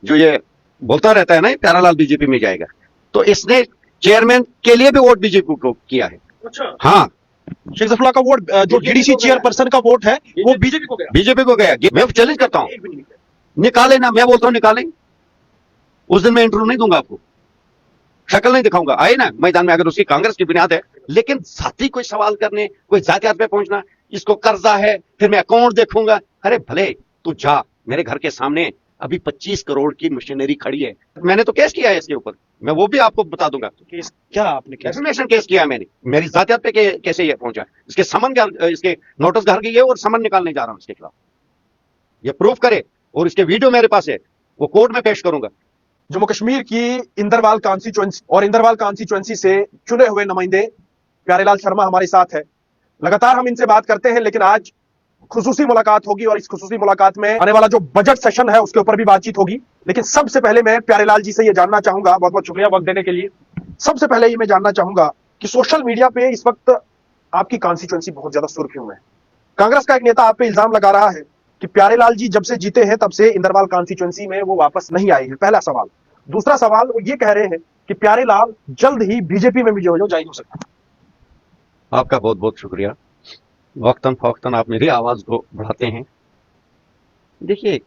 जो ये बोलता रहता है ना, प्यारालाल बीजेपी में जाएगा, तो इसने चेयरमैन के लिए भी वोट बीजेपी को किया है। अच्छा, हाँ, शेख सफुल्लाह का वोट जो डीडीसी चेयरपर्सन का वोट है वो बीजेपी को गया। बीजेपी को गया। मैं चैलेंज करता हूं, निकाले ना, मैं बोलता हूं निकालें। उस दिन मैं इंटरव्यू नहीं दूंगा आपको, शक्ल नहीं दिखाऊंगा, आए ना मैदान में, अगर उसकी कांग्रेस की बुनियाद है। लेकिन जाति कोई सवाल करने, कोई जातियात पे पहुंचना, इसको कर्जा है फिर मैं अकाउंट देखूंगा। अरे भले तू जा, मेरे घर के सामने अभी 25 करोड़ की मशीनरी खड़ी है, मैंने तो केस किया है इसके ऊपर, मैं वो भी आपको बता दूंगा। केस क्या आपने केस? डेफेमेशन केस किया मैंने, मेरी जातियात पे कैसे ये पहुंचा, इसके समन, इसके नोटिस घर गई है और समन निकालने जा रहा हूं इसके खिलाफ, ये प्रूफ करे, और इसके वीडियो मेरे पास है, वो कोर्ट में पेश करूंगा। जम्मू कश्मीर की इंदरवाल कॉन्स्टिट्यूएंसी और इंदरवाल कॉन्स्टिट्यूएंसी से चुने हुए नुमाइंदे प्यारेलाल शर्मा हमारे साथ है। लगातार हम इनसे बात करते हैं, लेकिन आज खुसूसी मुलाकात होगी और इस खुसूसी मुलाकात में आने वाला जो बजट सेशन है उसके ऊपर भी बातचीत होगी। लेकिन सबसे पहले मैं प्यारेलाल जी से यह जानना चाहूंगा, बहुत बहुत शुक्रिया वक्त देने के लिए। सबसे पहले ये मैं जानना चाहूंगा कि सोशल मीडिया पे इस वक्त आपकी कॉन्स्टिट्यूएंसी बहुत ज्यादा सुर्खियों में है। कांग्रेस का एक नेता आप पे इल्जाम लगा रहा है कि प्यारेलाल जी जब से जीते हैं तब से इंदरवाल कॉन्स्टिट्यूएंसी में वो वापस नहीं आए हैं, पहला सवाल। दूसरा सवाल, वो ये कह रहे हैं कि प्यारेलाल जल्द ही बीजेपी में भी जो ज्वाइन हो सकता है। आपका बहुत बहुत शुक्रिया, वक्तन फौक्तन आप मेरी आवाज को बढ़ाते हैं। देखिए,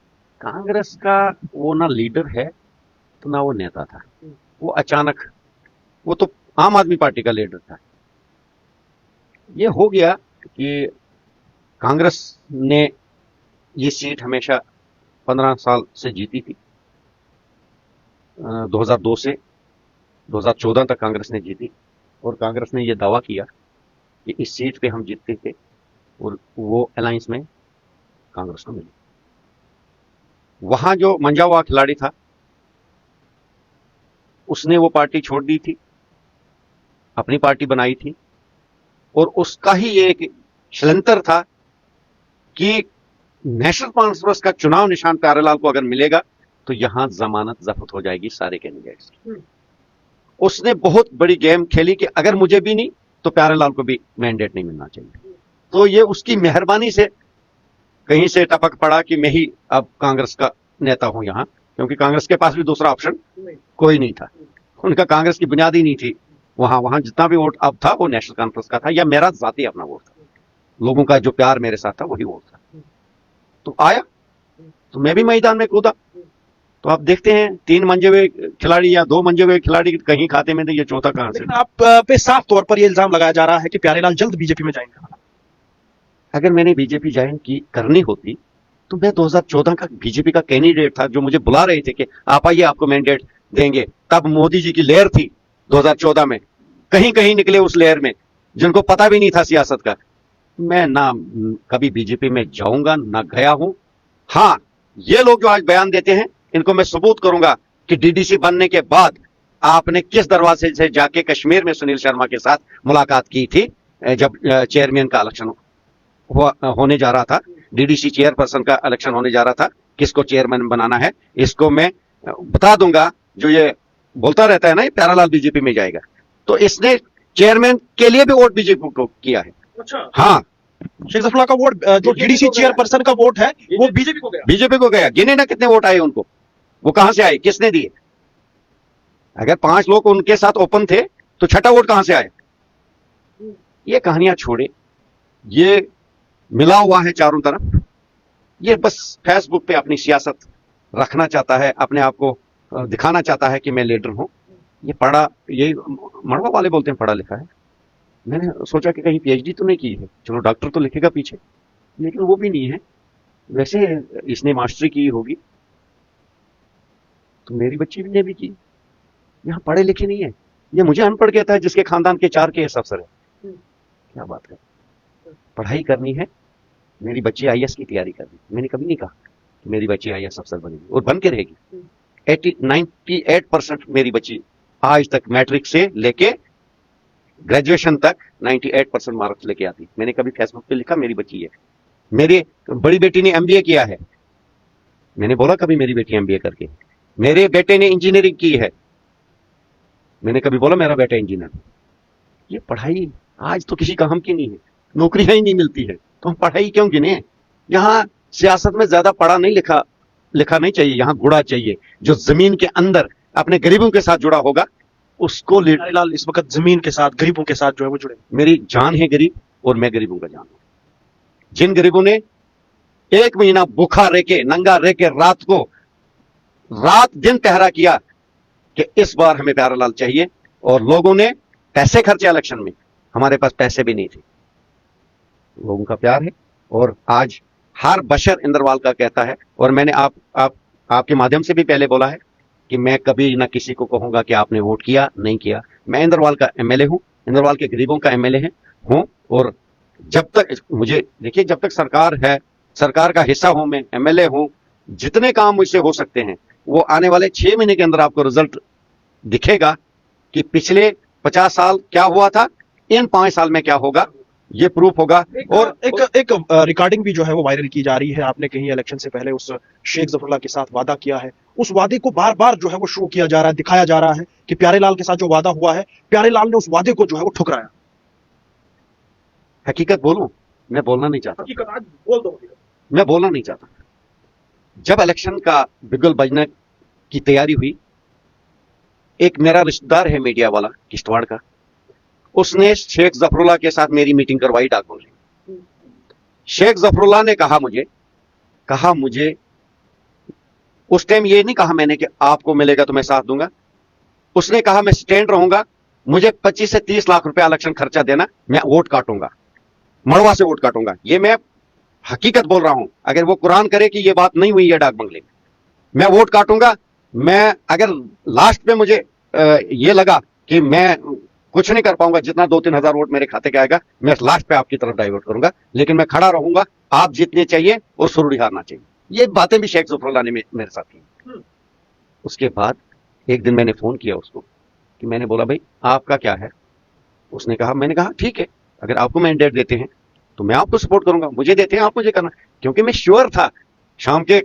कांग्रेस का वो ना लीडर है तो ना वो नेता था, वो अचानक, वो तो आम आदमी पार्टी का लीडर था। ये हो गया कि कांग्रेस ने ये सीट हमेशा 15 साल से जीती थी, 2002 से 2014 तक कांग्रेस ने जीती, और कांग्रेस ने यह दावा किया कि इस सीट पे हम जीतते थे, और वो अलायंस में कांग्रेस को मिली। वहां जो मंजा हुआ खिलाड़ी था उसने वो पार्टी छोड़ दी थी, अपनी पार्टी बनाई थी, और उसका ही एक षड्यंत्र था कि नेशनल कॉन्फ्रेंस का चुनाव निशान प्यारेलाल को अगर मिलेगा तो यहां जमानत जब्त हो जाएगी सारे कैंडिडेट्स की। उसने बहुत बड़ी गेम खेली कि अगर मुझे भी नहीं तो प्यारेलाल को भी मैंडेट नहीं मिलना चाहिए। तो ये उसकी मेहरबानी से कहीं से टपक पड़ा कि मैं ही अब कांग्रेस का नेता हूं यहां, क्योंकि कांग्रेस के पास भी दूसरा ऑप्शन कोई नहीं था, उनका कांग्रेस की बुनियाद ही नहीं थी। वहां जितना भी वोट अब था वो नेशनल कॉन्फ्रेंस का था, या मेरा जाती अपना वोट था, लोगों का जो प्यार मेरे साथ था वही वोट था। तो आया तो मैं भी मैदान में कूदा। तो आप देखते हैं 3 मंजे हुए खिलाड़ी या 2 मंजे हुए खिलाड़ी कहीं खाते में थे, ये चौथा कहां से? लेकिन आप पे साफ तौर पर यह इल्जाम लगाया जा रहा है कि प्यारेलाल जल्द बीजेपी में ज्वाइन करेगा। अगर मैंने बीजेपी ज्वाइन की करनी होती तो मैं 2014 का बीजेपी का कैंडिडेट था, जो मुझे बुला रहे थे कि आप आइए आपको मैंडेट देंगे। तब मोदी जी की लहर थी 2014 में, कहीं कहीं निकले उस लहर में जिनको पता भी नहीं था सियासत का। मैं ना कभी बीजेपी में जाऊंगा ना गया हूं। हाँ, ये लोग जो आज बयान देते हैं इनको मैं सबूत करूंगा कि डीडीसी बनने के बाद आपने किस दरवाजे से जाके कश्मीर में सुनील शर्मा के साथ मुलाकात की थी, जब चेयरमैन का इलेक्शन होने जा रहा था, डीडीसी चेयरपर्सन का इलेक्शन होने जा रहा था, किसको चेयरमैन बनाना है इसको मैं बता दूंगा। जो ये बोलता रहता है ना, प्यारेलाल बीजेपी में जाएगा, तो इसने चेयरमैन के लिए भी वोट बीजेपी को किया है। अच्छा, हाँ, शेख सफुल्लाह का वोट जो डीडीसी चेयरपर्सन का वोट है वो बीजेपी को गया। बीजेपी को गया। गिने ना कितने वोट आए उनको, वो कहां से आए, किसने दिए? अगर 5 लोग उनके साथ ओपन थे तो छठा वोट कहां से आए? ये कहानियां छोड़े, ये मिला हुआ है चारों तरफ। ये बस फेसबुक पे अपनी सियासत रखना चाहता है, अपने आप को दिखाना चाहता है कि मैं लीडर हूं। ये पढ़ा, ये मड़वा वाले बोलते हैं पढ़ा लिखा है। मैंने सोचा कि कहीं पीएचडी तो नहीं की है, चलो डॉक्टर तो लिखेगा पीछे, लेकिन वो भी नहीं है। वैसे इसने मास्टरी की होगी, तो मेरी बच्ची ने भी की। यहाँ पढ़े लिखे नहीं है, ये मुझे अनपढ़ कहता है जिसके खानदान के 4 केएस अफसर है। क्या बात है, पढ़ाई करनी है, मेरी बच्ची आईएएस की तैयारी करनी। मैंने कभी नहीं कहा कि मेरी बच्ची आईएएस अफसर बनेगी, और बन के रहेगी। 98% मेरी बच्ची आज तक मैट्रिक से लेके ग्रेजुएशन तक 98% मार्क्स लेके आती। मैंने कभी फेसबुक पे लिखा मेरी बच्ची है। मेरी बड़ी बेटी ने एमबीए किया है, मैंने बोला कभी मेरी बेटी एमबीए करके? मेरे बेटे ने इंजीनियरिंग की है, मैंने कभी बोला मेरा बेटा इंजीनियर? ये पढ़ाई आज तो किसी काम की नहीं है, नौकरियां ही नहीं मिलती है, तो हम पढ़ाई क्यों गिने? यहां सियासत में ज्यादा पढ़ा नहीं लिखा लिखा नहीं चाहिए, यहां गुड़ा चाहिए। जो जमीन के अंदर अपने गरीबों के साथ जुड़ा होगा उसको लीड। प्यारेलाल इस वक्त जमीन के साथ, गरीबों के साथ जो है वो जुड़े। मेरी जान है गरीब और मैं गरीबों का जान हूं। जिन गरीबों ने 1 महीना भूखा रह के, नंगा रह के, रात दिन पहरा किया कि इस बार हमें प्यारेलाल चाहिए, और लोगों ने पैसे खर्चे इलेक्शन में, हमारे पास पैसे भी नहीं थे। लोगों का प्यार है, और आज हर बशर इंदरवाल का कहता है, और मैंने आपके माध्यम से भी पहले बोला है कि मैं कभी ना किसी को कहूंगा कि आपने वोट किया नहीं किया। मैं इंदरवाल का एमएलए हूं, इंदरवाल के गरीबों का एमएलए हूं, और जब तक मुझे देखिए, जब तक सरकार है, सरकार का हिस्सा हूं, मैं एमएलए हूं, जितने काम मुझसे हो सकते हैं वो आने वाले 6 महीने के अंदर आपको रिजल्ट दिखेगा कि पिछले 50 साल क्या हुआ था, इन 5 साल में क्या होगा, ये प्रूफ होगा। और एक रिकॉर्डिंग भी जो है वो वायरल की जा रही है। आपने कहीं इलेक्शन से पहले उस शेख जफरुल्लाह के साथ वादा किया है, उस वादे को बार बार जो है वो शो किया जा रहा है, दिखाया जा रहा है कि प्यारेलाल के साथ जो वादा हुआ है, प्यारेलाल ने उस वादे को जो है वो ठुकराया। हकीकत बोलूं, मैं बोलना नहीं चाहता, हकीकत आज बोल दो। मैं बोलना नहीं चाहता। जब इलेक्शन का बिगुल बजने की तैयारी हुई, एक मेरा रिश्तेदार है मीडिया वाला किश्तवाड़ का, उसने शेख जफरुल्लाह के साथ मेरी मीटिंग करवाई डाक बंगले। शेख जफरुल्लाह ने कहा मुझे उस टाइम ये नहीं कहा मैंने कि आपको मिलेगा तो मैं साथ दूंगा। उसने कहा मैं स्टैंड रहूंगा, मुझे 25 से 30 लाख रुपया इलेक्शन खर्चा देना, मैं वोट काटूंगा, मड़वा से वोट काटूंगा। ये मैं हकीकत बोल रहा हूं। अगर वो कुरान करे कि ये बात नहीं हुई है डाक बंगले में, मैं वोट काटूंगा। मैं अगर लास्ट में मुझे ये लगा कि मैं कुछ नहीं कर पाऊंगा, जितना 2-3 हजार वोट मेरे खाते के आएगा, मैं लास्ट पे आपकी तरफ डाइवर्ट करूंगा, लेकिन मैं खड़ा रहूंगा, आप जीतने चाहिए और सुरुड़ी हारना चाहिए। ये बातें भी शेख जफरुल्लाह ने मेरे साथ की। उसके बाद एक दिन मैंने फोन किया उसको कि मैंने बोला भाई आपका क्या है। उसने कहा, मैंने कहा ठीक है, अगर आपको मैंडेट देते हैं तो मैं आपको सपोर्ट करूंगा, मुझे देते हैं आप मुझे करना। क्योंकि मैं श्योर था, शाम के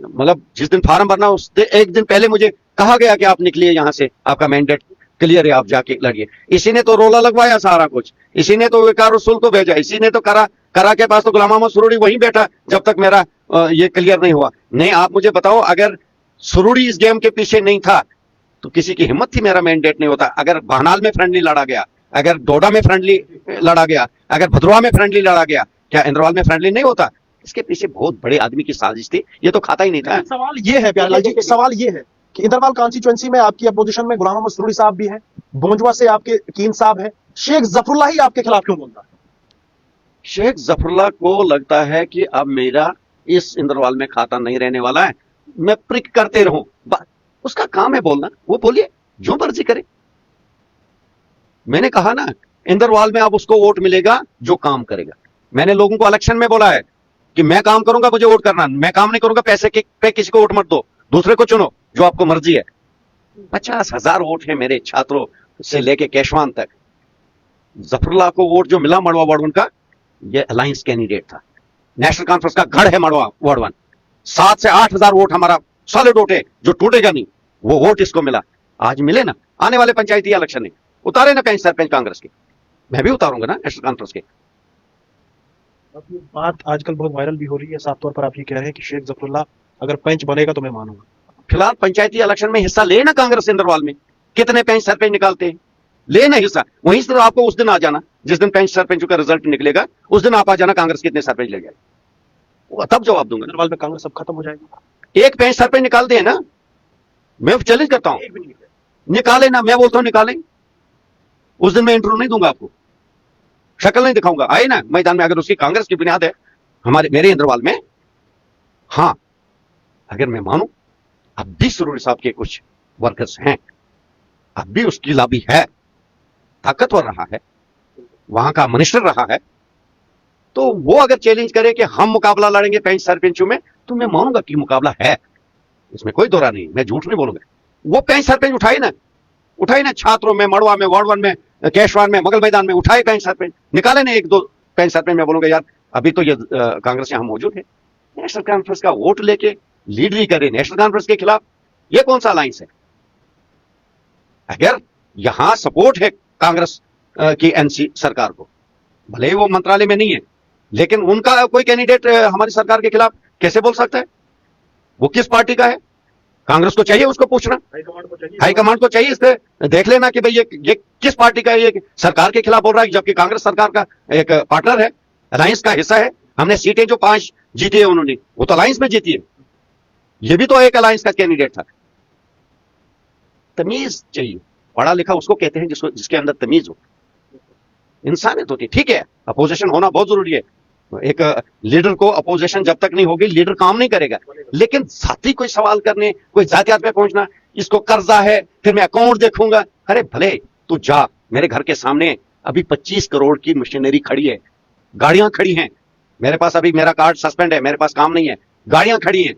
मतलब जिस दिन फार्म भरना उस एक दिन पहले मुझे कहा गया कि आप निकलिए यहां से, आपका मैंडेट क्लियर है, आप जाके लड़िए। इसी ने तो रोला लगवाया सारा कुछ, इसी ने तो विकार रसूल को भेजा, इसी ने तो करा के पास तो गुलाम मोहम्मद सुरूरी वहीं बैठा जब तक मेरा ये क्लियर नहीं हुआ। नहीं, आप मुझे बताओ, अगर सुरूरी इस गेम के पीछे नहीं था तो किसी की हिम्मत थी मेरा मैंडेट नहीं होता। अगर बहनाल में फ्रेंडली लड़ा गया, अगर डोडा में फ्रेंडली लड़ा गया, अगर भद्रवा में फ्रेंडली लड़ा गया, क्या इंदरवाल में फ्रेंडली नहीं होता? इसके पीछे बहुत बड़े आदमी की साजिश थी, ये तो खाता ही नहीं था। सवाल ये है प्यारेलाल जी, सवाल ये है कि इंदरवाल कॉन्स्टिट्यूएंसी में आपकी अपोजिशन में गुलाम मोहम्मद सुरूरी साहब भी हैं, बोंजवा से आपके कीन साहब हैं, शेख जफरुल्लाह ही आपके खिलाफ क्यों बोलता है? शेख जफरुल्लाह को लगता है कि अब मेरा इस इंदरवाल में खाता नहीं रहने वाला है, मैं प्रिक करते रहूं। उसका काम है बोलना, वो बोलिए जो मर्जी करे। मैंने कहा ना, इंदरवाल में अब उसको वोट मिलेगा जो काम करेगा। मैंने लोगों को इलेक्शन में बोला है कि मैं काम करूंगा, मुझे वोट करना, मैं काम नहीं करूंगा, पैसे पे किसी को वोट मत दो, दूसरे को चुनो जो आपको मर्जी है। 50,000 वोट है मेरे छात्रों से लेके केशवान तक। जफरुल्लाह को वोट जो मिला मड़वा वार्ड 1 का, ये अलायंस कैंडिडेट था, नेशनल कॉन्फ्रेंस का गढ़ है मड़वा वार्ड 1। 7 से 8,000 वोट हमारा सॉलिड वोट है जो टूटेगा नहीं, वो वोट इसको मिला। आज मिले ना, आने वाले पंचायती इलेक्शन में उतारे ना पैंच सरपंच कांग्रेस के, मैं भी उतारूंगा ना नेशनल कॉन्फ्रेंस के। अब ये बात आजकल बहुत वायरल भी हो रही है, साफ तौर पर आप ये कह रहे हैं कि शेख जफरुल्लाह अगर पंच बनेगा तो मैं मानूंगा। फिलहाल पंचायती इलेक्शन में हिस्सा लेना कांग्रेस इंदरवाल में, कितने पैंच सरपंच निकालते हैं, लेना हिस्सा। वहीं से आपको उस दिन आ जाना, जिस दिन पैंच सरपंचों का रिजल्ट निकलेगा उस दिन आप आ जाना, कांग्रेस कितने सरपंच ले जाएगी, तब जवाब दूंगा। इंदरवाल में कांग्रेस अब खत्म हो जाएगी। एक पैंच सरपंच निकाल दे ना, मैं चैलेंज करता हूं, निकाले ना, मैं बोलता हूं निकालें, उस दिन मैं इंटरव्यू नहीं दूंगा, आपको शक्ल नहीं दिखाऊंगा, आए ना मैदान में। अगर उसकी कांग्रेस की बुनियाद है मेरे इंदरवाल में, हाँ, अगर मैं मानूं अब भी सुरूरी साहब के कुछ वर्कर्स हैं, अब भी उसकी लॉबी है, ताकतवर रहा है, वहां का मिनिस्टर रहा है, तो वो अगर चैलेंज करे कि हम मुकाबला लड़ेंगे पैंच सरपंचों में, तो मैं मानूंगा कि मुकाबला है, इसमें कोई दोरा नहीं, मैं झूठ नहीं बोलूंगा। वो पैंच सरपंच उठाए ना, छात्रों में, मड़वा में, वार्ड 1 में, केशवान में, मुगल मैदान में उठाए पैंच सरपंच, निकाले ने 1-2 पैंच सरपंच। मैं बोलूंगा यार अभी तो ये कांग्रेस यहां मौजूद है, नेशनल कॉन्फ्रेंस का वोट लेके लीड भी करे नेशनल कॉन्फ्रेंस के खिलाफ, ये कौन सा अलायंस है? अगर यहां सपोर्ट है कांग्रेस की एनसी सरकार को, भले ही वो मंत्रालय में नहीं है, लेकिन उनका कोई कैंडिडेट हमारी सरकार के खिलाफ कैसे बोल सकता है? वो किस पार्टी का है? कांग्रेस को चाहिए उसको पूछना, हाईकमांड को चाहिए इससे देख लेना कि भाई ये किस पार्टी का है, ये सरकार के खिलाफ बोल रहा है, जबकि कांग्रेस सरकार का एक पार्टनर है, अलायंस का हिस्सा है। हमने सीटें जो 5 जीती है उन्होंने, वो तो अलायंस में जीती है, ये भी तो एक अलायंस का कैंडिडेट था। तमीज चाहिए, पढ़ा लिखा उसको कहते हैं जिसके अंदर तमीज हो, इंसानियत होती है। ठीक है, अपोजिशन होना बहुत जरूरी है, एक लीडर को अपोजिशन जब तक नहीं होगी लीडर काम नहीं करेगा। लेकिन साथी कोई सवाल करने, कोई जातियात पे पहुंचना, इसको कर्जा है फिर मैं अकाउंट देखूंगा, अरे भले तू जा, मेरे घर के सामने अभी 25 करोड़ की मशीनरी खड़ी है, गाड़ियां खड़ी हैं, मेरे पास अभी मेरा कार्ड सस्पेंड है, मेरे पास काम नहीं है, गाड़ियां खड़ी हैं।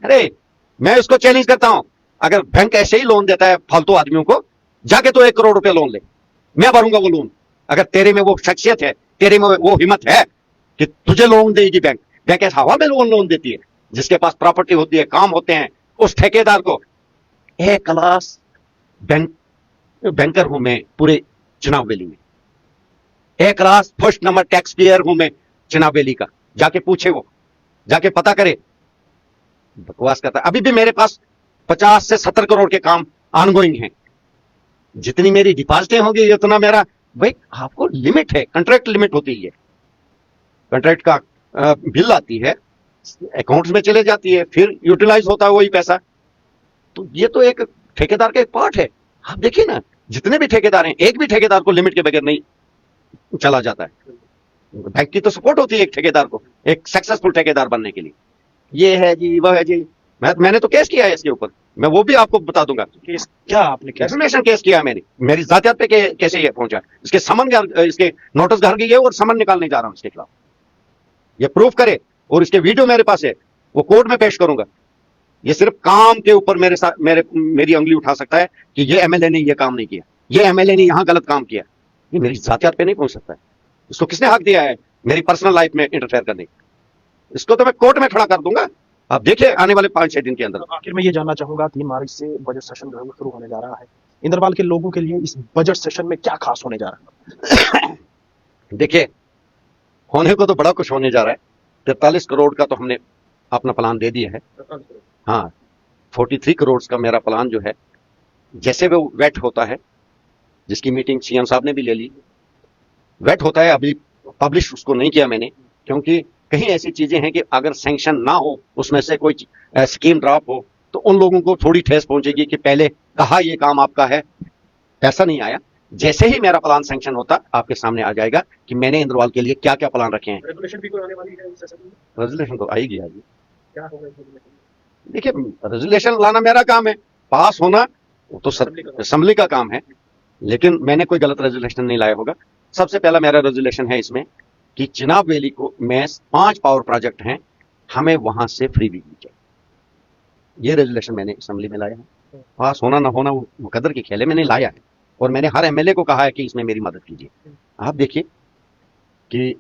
अरे मैं उसको चैलेंज करता हूं, अगर बैंक ऐसे ही लोन देता है फालतू आदमियों को, जाके तो 1 करोड़ रुपए लोन ले, मैं भरूंगा वो लोन। अगर तेरे में वो शख्सियत है, तेरे में वो हिम्मत है कि तुझे लोन देगी बैंक, बैंक ऐसा हवा में लोन देती है, जिसके पास प्रॉपर्टी होती है, काम होते हैं, उस ठेकेदार को। ए क्लास बैंकर हूं मैं पूरे चुनाव वैली में, A class first number tax payer हूं मैं चुनाव वैली का, जाके पूछे, वो जाके पता करे। बकवास करता है। अभी भी मेरे पास 50 से 70 करोड़ के काम ऑनगोइंग हैं, जितनी मेरी डिपॉजिटें होंगी उतना मेरा, भाई आपको लिमिट है, कंट्रैक्ट लिमिट होती है, कंट्रैक्ट का बिल आती है, अकाउंट्स में चले जाती है, फिर यूटिलाइज होता है वही पैसा। तो ये तो एक ठेकेदार का एक पार्ट है। आप देखिए ना, जितने भी ठेकेदार हैं, एक भी ठेकेदार को लिमिट के बगैर नहीं चला जाता है। बैंक की तो सपोर्ट होती है एक ठेकेदार को, एक सक्सेसफुल ठेकेदार बनने के लिए। ये है जी, वह है जी, मैंने तो केस किया है इसके ऊपर, मैं वो भी आपको बता दूंगा। केस क्या आपने किया? डेफिमेशन केस किया मैंने, मेरी जातियात पे कैसे ये पहुंचा, इसके समन, इसके नोटिस घर गई है और समन निकालने जा रहा हूं इसके खिलाफ, ये प्रूफ करे, और इसके वीडियो मेरे पास है, वो कोर्ट में पेश करूंगा। ये सिर्फ काम के ऊपर मेरे साथ मेरी उंगली उठा सकता है कि ये एमएलए ने ये काम नहीं किया, ये एमएलए ने यहां गलत काम किया, ये मेरी जातियात पे नहीं पहुंच सकता है। इसको किसने हक दिया है मेरी पर्सनल लाइफ में इंटरफेयर करने? इसको तो मैं कोर्ट में खड़ा कर दूंगा, आप देखिए आने वाले 5-6 दिन के अंदर। आखिर में ये जानना चाहूंगा, 3 मार्च से बजट सेशन जो है वो शुरू होने जा रहा है, इंदरवाल के लोगों के लिए इस बजट सेशन में क्या खास होने जा रहा है? देखिए, होने को तो बड़ा कुछ होने जा रहा है। 43 करोड़ का तो हमने अपना प्लान दे दिया है। हाँ, 43 करोड़ का मेरा प्लान जो है, जैसे वो वेट होता है, जिसकी मीटिंग सीएम साहब ने भी ले ली, वेट होता है, अभी पब्लिश उसको नहीं किया मैंने, क्योंकि कहीं ऐसी चीजें हैं कि अगर सैंक्शन ना हो, उसमें से कोई स्कीम ड्रॉप हो, तो उन लोगों को थोड़ी ठेस पहुंचेगी कि पहले कहा ये काम आपका है, पैसा नहीं आया। जैसे ही मेरा प्लान सैंक्शन होता, आपके सामने आ जाएगा कि मैंने इंद्रवाल के लिए क्या क्या प्लान रखे हैं। रेजोल्यूशन भी कोई आने वाली है इस सेशन में? रेजोल्यूशन तो आएगी। क्या होगा इस रेजोल्यूशन में? देखिए, रेजोल्यूशन लाना मेरा काम है, पास होना वो तो असेंबली का काम है, लेकिन मैंने कोई गलत रेजोल्यूशन नहीं लाया होगा। सबसे पहला मेरा रेजोल्यूशन है इसमें कि चिनाब वैली को में 5 पावर प्रोजेक्ट हैं, हमें वहां से फ्री बिजली चाहिए। ये रेजोल्यूशन मैंने असेंबली में लाया है। पास होना ना होना वो मुकद्दर के खेल है, मैंने लाया है, और मैंने हर एमएलए को कहा है कि इसमें मेरी मदद कीजिए। आप देखिए कि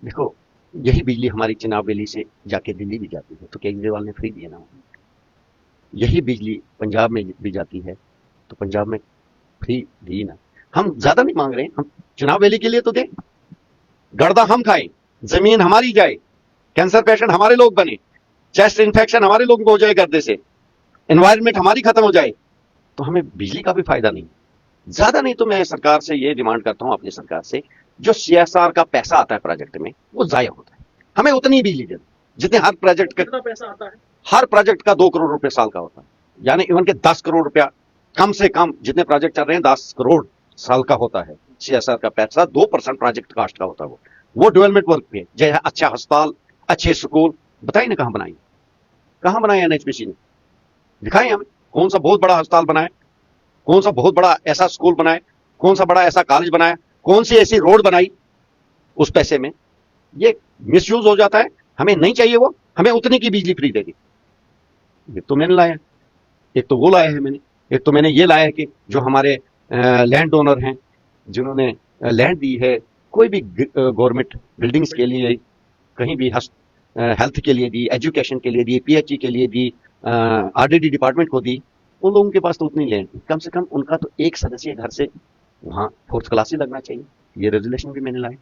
देखो, यही बिजली हमारी चिनाब वैली से जाके दिल्ली भी जाती है, तो केजरीवाल ने फ्री दिया ना। यही बिजली पंजाब में भी जाती है, तो पंजाब में फ्री दी ना। हम ज्यादा नहीं मांग रहे हैं, हम चिनाब वैली के लिए तो दें, गर्दा हम खाएं, जमीन हमारी जाए, कैंसर पेशेंट हमारे लोग बने, चेस्ट इन्फेक्शन हमारे लोगों को हो जाए गर्दे से, एनवायरनमेंट हमारी खत्म हो जाए, तो हमें बिजली का भी फायदा नहीं। ज्यादा नहीं तो मैं सरकार से ये डिमांड करता हूं, अपनी सरकार से, जो सीएसआर का पैसा आता है प्रोजेक्ट में, वो जाया होता है, हमें उतनी बिजली दे, जितने हर प्रोजेक्ट का पैसा आता है। हर प्रोजेक्ट का 2 करोड़ रुपए साल का होता है, यानी इवन के 10 करोड़ रुपया कम से कम, जितने प्रोजेक्ट चल रहे हैं 10 करोड़ साल का होता है। सीएसआर का पैसा 2% प्रोजेक्ट कास्ट का होता है, वो डेवलपमेंट वर्क पे, जैसे अच्छा अस्पताल, अच्छे स्कूल, बताइए ना कहां बनाए, कहां बनाए एनएचपीसी ने? दिखाएं हमें, कौन सा बहुत बड़ा अस्पताल बनाया, कौन सा बहुत बड़ा ऐसा स्कूल बनाया, कौन सा बड़ा ऐसा कॉलेज बनाया, कौन सी ऐसी रोड बनाई उस पैसे में? ये मिसयूज हो जाता है, हमें नहीं चाहिए वो, हमें उतनी की बिजली फ्री देगी। ये तो मैंने लाया, एक तो वो लाया है मैंने, एक तो मैंने ये लाया है कि जो हमारे लैंड ओनर हैं, जिन्होंने लैंड दी है, कोई भी गवर्नमेंट बिल्डिंग्स के लिए, कहीं भी हेल्थ के लिए दी, एजुकेशन के लिए दी, पीएचई के लिए दी, आरडीडी डिपार्टमेंट को दी, उन लोगों के पास तो उतनी लैंड, कम से कम उनका तो एक सदस्य घर से वहाँ 4th क्लास ही लगना चाहिए। ये रेजोल्यूशन भी मैंने लाया,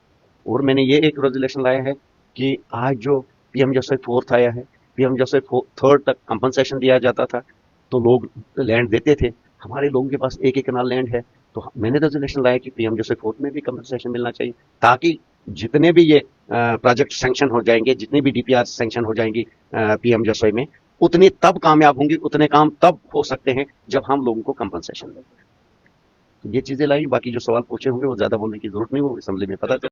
और मैंने ये एक रेजोल्यूशन लाया है कि आज जो पीएम जैसे 4th आया है, पीएम जैसे थर्ड तक कंपनसेशन दिया जाता था, तो लोग लैंड देते थे। हमारे लोगों के पास एक कनाल लैंड है, तो मैंने रेजोल्यूशन लाया कि पीएम जैसे फोर्थ में भी कंपनसेशन मिलना चाहिए, ताकि जितने भी ये प्रोजेक्ट सैंक्शन हो जाएंगे, जितनी भी डीपीआर सैंक्शन हो जाएंगी पीएम जसोई में, उतनी तब कामयाब होंगी, उतने काम तब हो सकते हैं जब हम लोगों को कंपनसेशन देंगे। तो ये चीजें लाई। बाकी जो सवाल पूछे होंगे वो ज्यादा बोलने की जरूरत नहीं, वो असेंबली में पता चल